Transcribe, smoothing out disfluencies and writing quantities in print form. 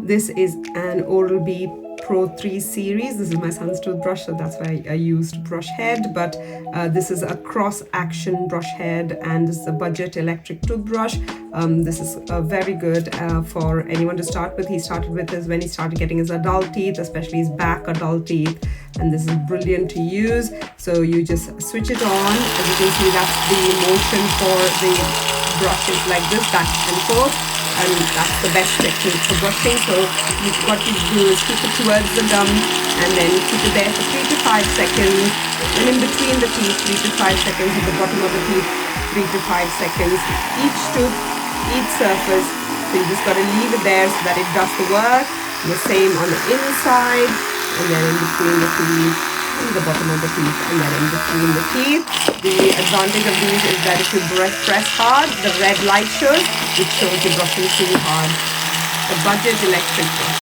This is an Oral-B Pro 3 series. This is my son's toothbrush, so that's why I used brush head, but this is a cross-action brush head, and this is a budget electric toothbrush. This is very good for anyone to start with. He started with this when he started getting his adult teeth, especially his back adult teeth, and this is brilliant to use. So you just switch it on. As you can see, that's the motion for the brushes, like this, back and forth. And that's the best technique for brushing. So what you do is keep it towards the gum and then keep it there for 3 to 5 seconds. And in between the teeth, 3 to 5 seconds. At the bottom of the teeth, 3 to 5 seconds. Each tooth, each surface. So you just got to leave it there so that it does the work. And the same on the inside, and then in between the teeth, and the bottom of the teeth, and then in between the teeth. The advantage of these is that if you press hard, the red light shows, which shows you're brushing too hard. The budget electric brush.